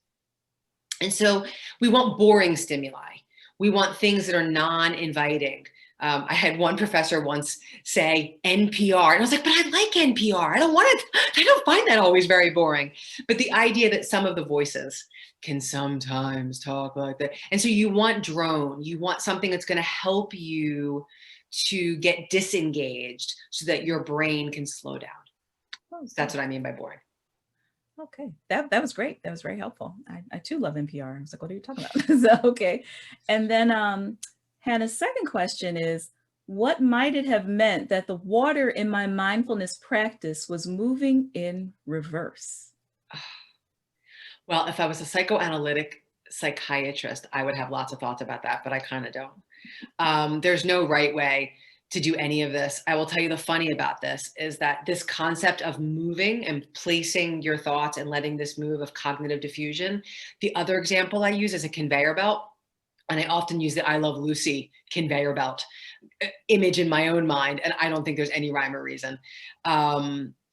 And so we want boring stimuli. We want things that are non-inviting. I had one professor once say NPR, and I was like, but I like NPR. I don't find that always very boring. But the idea that some of the voices can sometimes talk like that. And so you want drone, you want something that's going to help you to get disengaged so that your brain can slow down. Oh, that's what I mean by boring. Okay, that was great. That was very helpful. I too love NPR. I was like, what are you talking about? So, okay. And then Hannah's second question is, what might it have meant that the water in my mindfulness practice was moving in reverse? Well, if I was a psychoanalytic psychiatrist, I would have lots of thoughts about that, but I kind of don't. There's no right way to do any of this. I will tell you the funny about this is that this concept of moving and placing your thoughts and letting this move of cognitive diffusion. The other example I use is a conveyor belt. And I often use the I Love Lucy conveyor belt image in my own mind. And I don't think there's any rhyme or reason.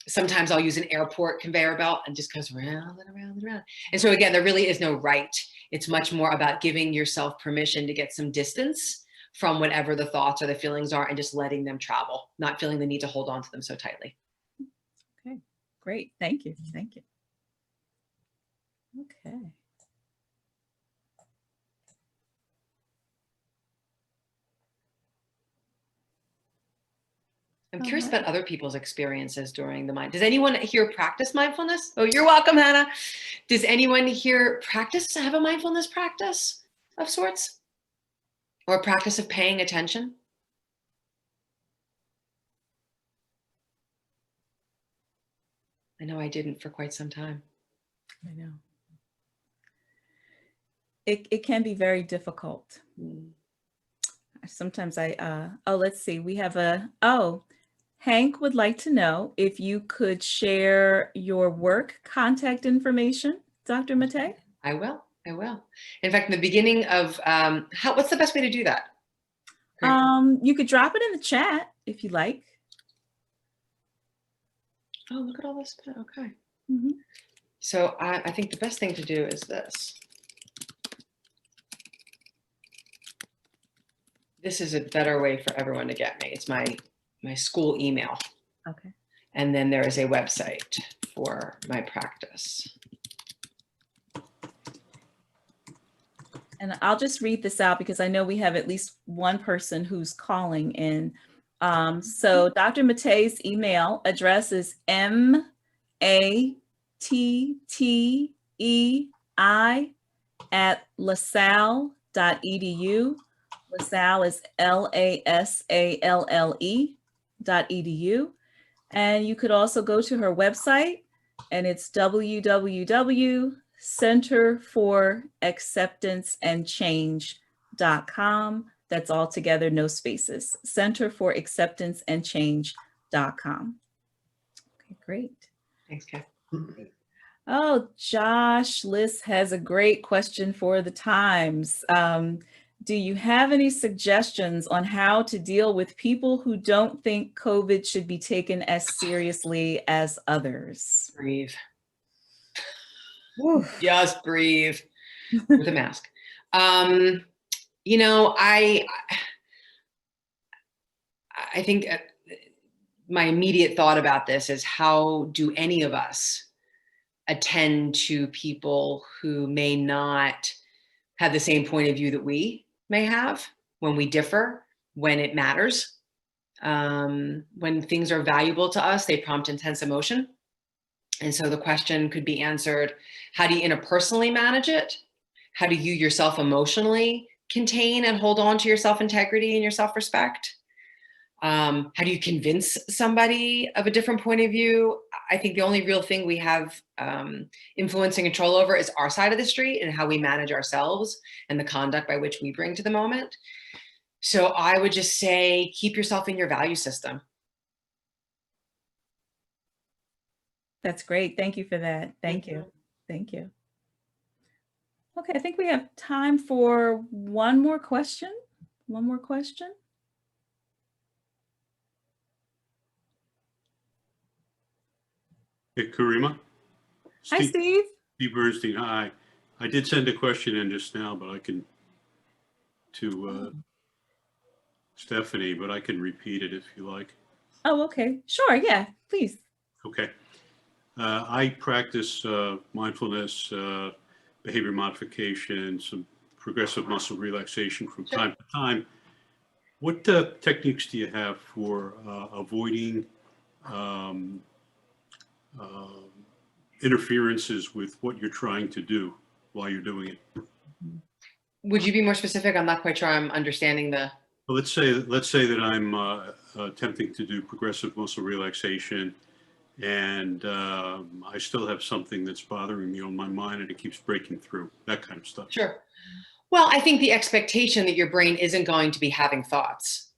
Sometimes I'll use an airport conveyor belt and just goes round and around and around. And so again, there really is no right. It's much more about giving yourself permission to get some distance from whatever the thoughts or the feelings are and just letting them travel, not feeling the need to hold on to them so tightly. Okay, great. Thank you. Thank you. Okay. I'm curious about other people's experiences during the mind. Does anyone here practice mindfulness? Oh, you're welcome, Hannah. Does anyone here have a mindfulness practice of sorts? Or a practice of paying attention? I know I didn't for quite some time. I know. It can be very difficult. Sometimes let's see, we have Hank would like to know if you could share your work contact information, Dr. Mattei. I will. In fact, in the beginning of, what's the best way to do that? You could drop it in the chat if you like. Oh, look at all this. Okay. Mm-hmm. So I think the best thing to do is this. This is a better way for everyone to get me. It's my school email. Okay. And then there is a website for my practice. And I'll just read this out because I know we have at least one person who's calling in. So Dr. Mattei's email address is mattei@lasalle.edu. LaSalle is LASALLE.edu. And you could also go to her website, and it's www.centerforacceptanceandchange.com. That's all together, no spaces. Centerforacceptanceandchange.com. Okay, great. Thanks, Kat. Oh, Josh Liss has a great question for the Times. Do you have any suggestions on how to deal with people who don't think COVID should be taken as seriously as others? Breathe. Just breathe with a mask. You know, I think my immediate thought about this is, how do any of us attend to people who may not have the same point of view that we may have, when we differ, when it matters, when things are valuable to us, they prompt intense emotion. And so the question could be answered, how do you interpersonally manage it? How do you yourself emotionally contain and hold on to your self-integrity and your self-respect? How do you convince somebody of a different point of view? I think the only real thing we have influence and control over is our side of the street and how we manage ourselves and the conduct by which we bring to the moment. So I would just say, keep yourself in your value system. That's great. Thank you for that. Thank you. Thank you. Okay, I think we have time for one more question. One more question. Hey, Karima. Hi, Steve. Steve Bernstein. Hi. I did send a question in just now, but I can to Stephanie, but I can repeat it if you like. Oh, okay. Sure. Yeah, please. Okay. I practice mindfulness, behavior modification, some progressive muscle relaxation from time to time. What techniques do you have for avoiding interferences with what you're trying to do while you're doing it? Would you be more specific? I'm not quite sure I'm understanding the... Well, let's say that I'm attempting to do progressive muscle relaxation, and I still have something that's bothering me on my mind and it keeps breaking through, that kind of stuff. Sure. Well, I think the expectation that your brain isn't going to be having thoughts.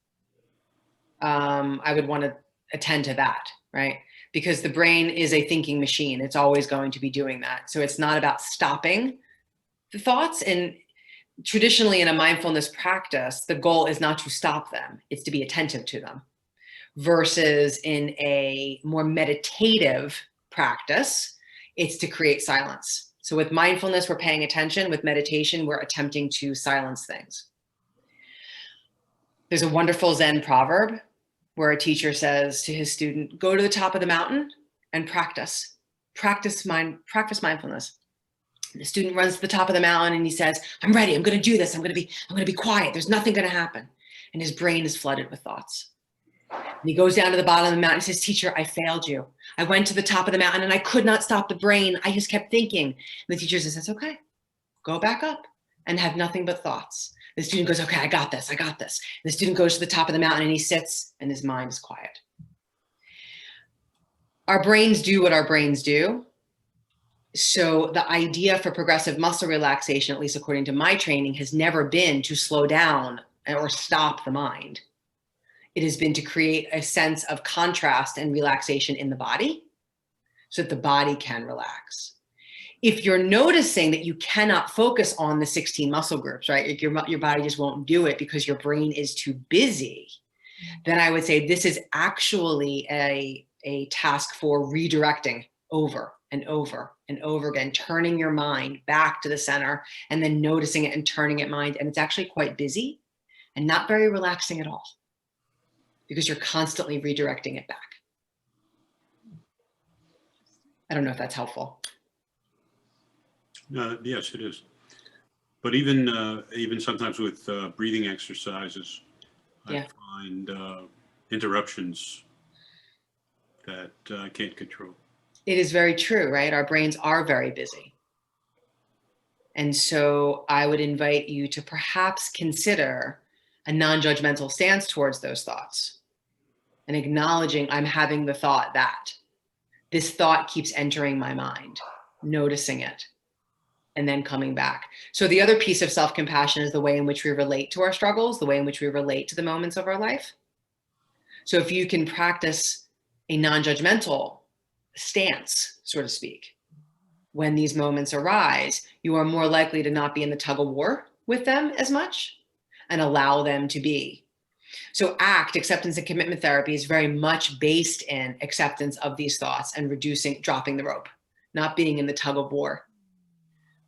I would want to attend to that, right? Because the brain is a thinking machine. It's always going to be doing that. So it's not about stopping the thoughts. And traditionally in a mindfulness practice, the goal is not to stop them, it's to be attentive to them. Versus in a more meditative practice, it's to create silence. So with mindfulness, we're paying attention. With meditation, we're attempting to silence things. There's a wonderful Zen proverb where a teacher says to his student, go to the top of the mountain and practice mindfulness. The student runs to the top of the mountain and he says, I'm ready, I'm going to do this. I'm going to be quiet. There's nothing going to happen. And his brain is flooded with thoughts. And he goes down to the bottom of the mountain and says, teacher, I failed you. I went to the top of the mountain and I could not stop the brain. I just kept thinking. And the teacher says, that's okay. Go back up and have nothing but thoughts. The student goes, okay, I got this. And the student goes to the top of the mountain and he sits and his mind is quiet. Our brains do what our brains do. So the idea for progressive muscle relaxation, at least according to my training, has never been to slow down or stop the mind. It has been to create a sense of contrast and relaxation in the body so that the body can relax. If you're noticing that you cannot focus on the 16 muscle groups, right? Your body just won't do it because your brain is too busy, then I would say this is actually a task for redirecting over and over and over again, turning your mind back to the center and then noticing it and turning it mind. And it's actually quite busy and not very relaxing at all because you're constantly redirecting it back. I don't know if that's helpful. Yes, it is. But even sometimes with breathing exercises, Yeah. I find interruptions that I can't control. It is very true, right? Our brains are very busy. And so I would invite you to perhaps consider a non-judgmental stance towards those thoughts and acknowledging I'm having the thought that this thought keeps entering my mind, noticing it, and then coming back. So the other piece of self-compassion is the way in which we relate to our struggles, the way in which we relate to the moments of our life. So if you can practice a non-judgmental stance, so to speak, when these moments arise, you are more likely to not be in the tug of war with them as much and allow them to be. So ACT, acceptance and commitment therapy, is very much based in acceptance of these thoughts and dropping the rope, not being in the tug of war,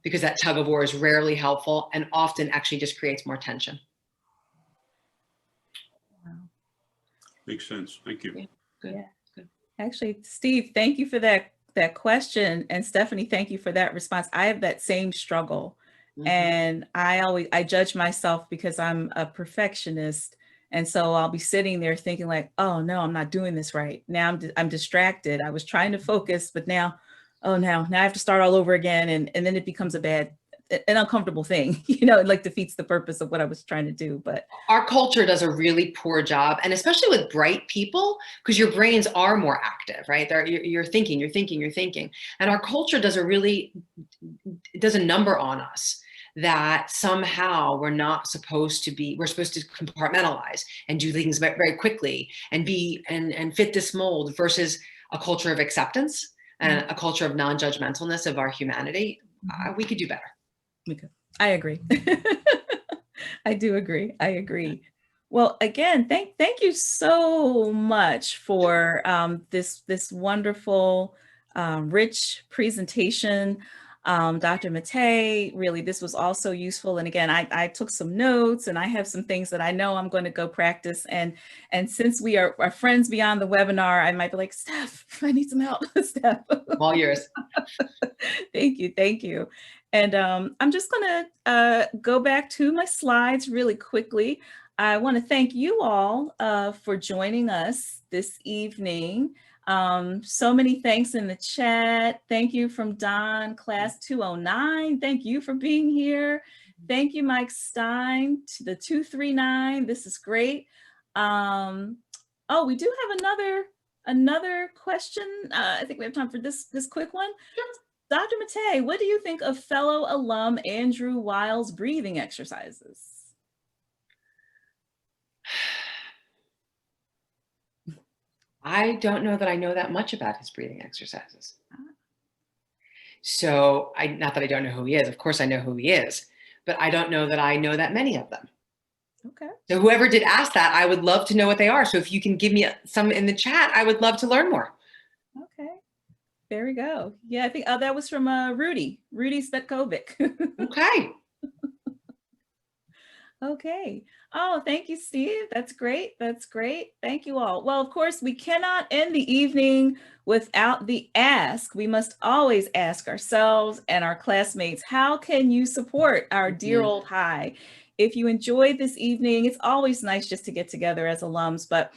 because that tug of war is rarely helpful and often actually just creates more tension. Wow. Makes sense. Thank you. Yeah, good. Yeah. Good. Actually, Steve, thank you for that question. And Stephanie, thank you for that response. I have that same struggle. Mhm. And I judge myself because I'm a perfectionist. And so I'll be sitting there thinking like, oh no, I'm not doing this right. Now I'm distracted. I was trying to focus, but now I have to start all over again. And then it becomes an uncomfortable thing, it like defeats the purpose of what I was trying to do. But Our culture does a really poor job, and especially with bright people, because your brains are more active, right? You're thinking. And our culture does a number on us that somehow we're supposed to compartmentalize and do things very, very quickly and fit this mold versus a culture of acceptance and a culture of non-judgmentalness of our humanity. We could do better. Okay. I agree. I do agree. I agree. Well, again, thank you so much for this wonderful, rich presentation. Dr. Mattei, really, this was also useful. And again, I took some notes and I have some things that I know I'm going to go practice. And since we are friends beyond the webinar, I might be like, Steph, I need some help. Steph. All yours. Thank you. And I'm just going to go back to my slides really quickly. I want to thank you all for joining us this evening. So many thanks in the chat. Thank you from Don, class 209. Thank you for being here. Thank you, Mike Stein, to the 239. This is great. Oh, we do have another question. I think we have time for this quick one. Dr. Mattei, what do you think of fellow alum Andrew Weil's breathing exercises? I don't know that I know that much about his breathing exercises. So not that I don't know who he is, of course I know who he is, but I don't know that I know that many of them. Okay. So whoever did ask that, I would love to know what they are. So if you can give me some in the chat, I would love to learn more. Okay. There we go. Yeah, I think that was from Rudy Spetkovic. Okay. Okay. Oh, thank you, Steve. That's great. That's great. Thank you all. Well, of course, we cannot end the evening without the ask. We must always ask ourselves and our classmates, how can you support our dear old high? If you enjoyed this evening, it's always nice just to get together as alums, but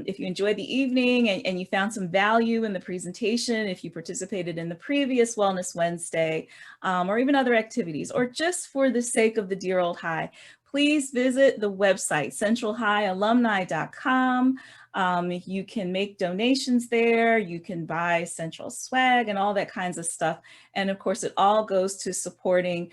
if you enjoyed the evening and you found some value in the presentation, if you participated in the previous Wellness Wednesday, or even other activities, or just for the sake of the dear old high, please visit the website, centralhighalumni.com. You can make donations there. You can buy Central swag and all that kinds of stuff. And of course, it all goes to supporting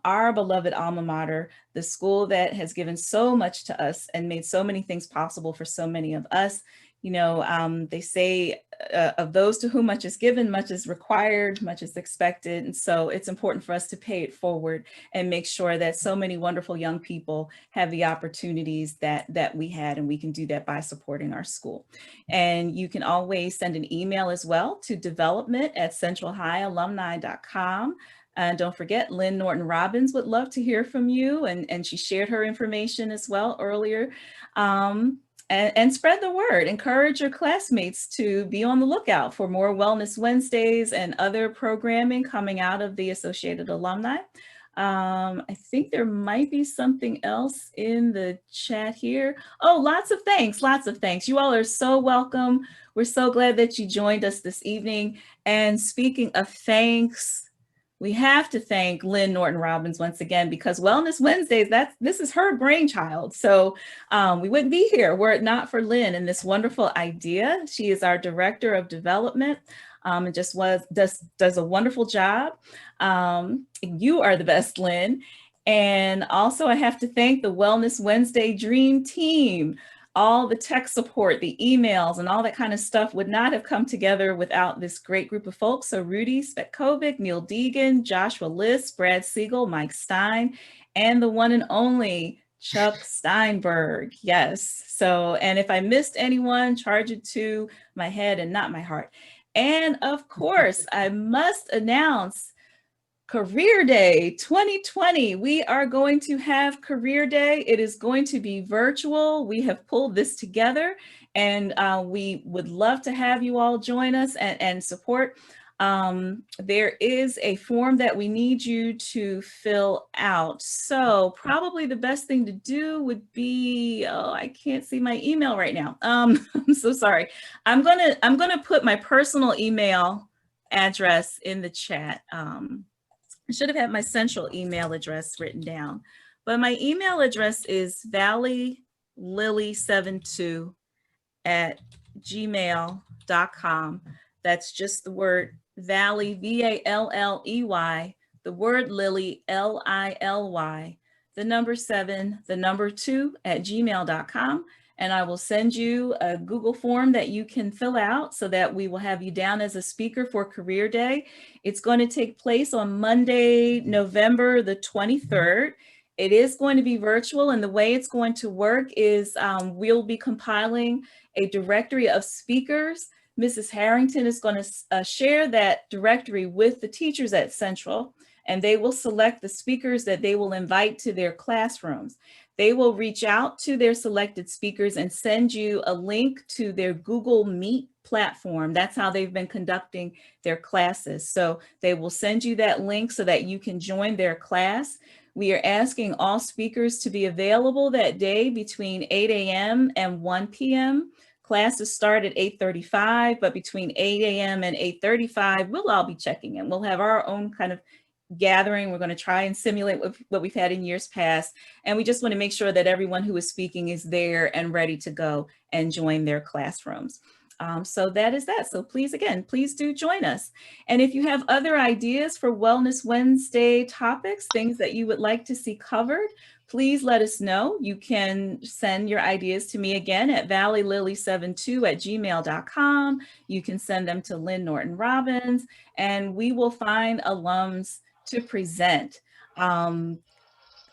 our beloved alma mater, the school that has given so much to us and made so many things possible for so many of us. You know, they say of those to whom much is given, much is required, much is expected. And so it's important for us to pay it forward and make sure that so many wonderful young people have the opportunities that we had, and we can do that by supporting our school. And you can always send an email as well to development@centralhighalumni.com. And don't forget, Lynn Norton Robbins would love to hear from you. And she shared her information as well earlier. And spread the word. Encourage your classmates to be on the lookout for more Wellness Wednesdays and other programming coming out of the Associated Alumni. I think there might be something else in the chat here. Oh, lots of thanks, lots of thanks. You all are so welcome. We're so glad that you joined us this evening. And speaking of thanks, we have to thank Lynn Norton Robbins once again, because Wellness Wednesdays, this is her brainchild. So we wouldn't be here were it not for Lynn and this wonderful idea. She is our Director of Development and just does a wonderful job. You are the best, Lynn. And also I have to thank the Wellness Wednesday Dream Team. All the tech support, the emails, and all that kind of stuff would not have come together without this great group of folks. So Rudy Spetkovic, Neil Deegan, Joshua List, Brad Siegel, Mike Stein, and the one and only Chuck Steinberg. Yes. So, and if I missed anyone, charge it to my head and not my heart. And of course, I must announce Career Day 2020. We are going to have Career Day. It is going to be virtual. We have pulled this together, and we would love to have you all join us and support. There is a form that we need you to fill out. So probably the best thing to do would be, oh, I can't see my email right now. I'm so sorry. I'm gonna put my personal email address in the chat. I should have had my central email address written down, but my email address is valleylily72@gmail.com. That's just the word Valley, VALLEY, the word Lily, LILY, the number 7, the number 2@gmail.com. And I will send you a Google form that you can fill out so that we will have you down as a speaker for Career Day. It's going to take place on Monday, November the 23rd. It is going to be virtual, and the way it's going to work is we'll be compiling a directory of speakers. Mrs. Harrington is going to share that directory with the teachers at Central, and they will select the speakers that they will invite to their classrooms. They will reach out to their selected speakers and send you a link to their Google Meet platform. That's how they've been conducting their classes. So they will send you that link so that you can join their class. We are asking all speakers to be available that day between 8 a.m. and 1 p.m. Classes start at 8:35, but between 8 a.m. and 8:35, we'll all be checking in. We'll have our own kind of gathering. We're going to try and simulate what we've had in years past. And we just want to make sure that everyone who is speaking is there and ready to go and join their classrooms. So that is that. So please, again, please do join us. And if you have other ideas for Wellness Wednesday topics, things that you would like to see covered, please let us know. You can send your ideas to me again at valleylily72@gmail.com. You can send them to Lynn Norton Robbins, and we will find alums to present.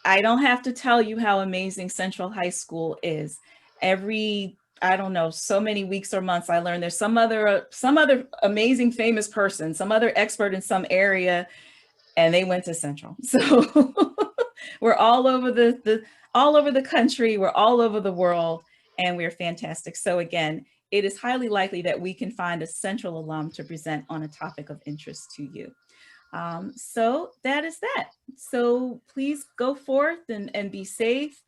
I don't have to tell you how amazing Central High School is. Every, I don't know, so many weeks or months, I learn there's some other amazing famous person, some other expert in some area, and they went to Central. So we're all over all over the country, we're all over the world, and we're fantastic. So again, it is highly likely that we can find a Central alum to present on a topic of interest to you. So that is that. So please go forth and be safe.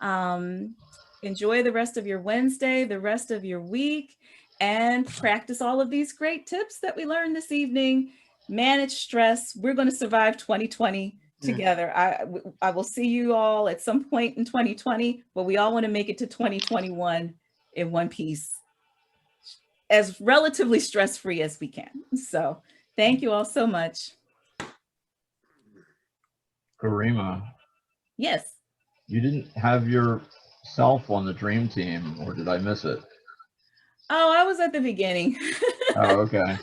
Enjoy the rest of your Wednesday, the rest of your week, and practice all of these great tips that we learned this evening. Manage stress. We're going to survive 2020 together. I will see you all at some point in 2020, but we all want to make it to 2021 in one piece, as relatively stress-free as we can. So thank you all so much. Garima, Yes. you didn't have yourself on the dream team, or did I miss it? Oh, I was at the beginning. Oh, okay.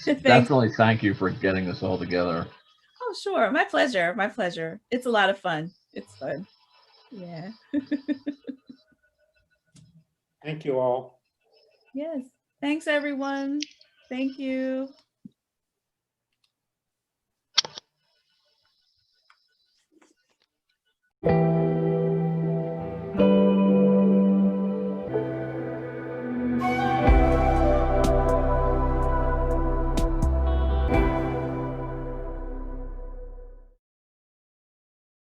Definitely thank you for getting this all together. Oh, sure. My pleasure. My pleasure. It's a lot of fun. It's fun. Yeah. Thank you all. Yes. Thanks, everyone. Thank you.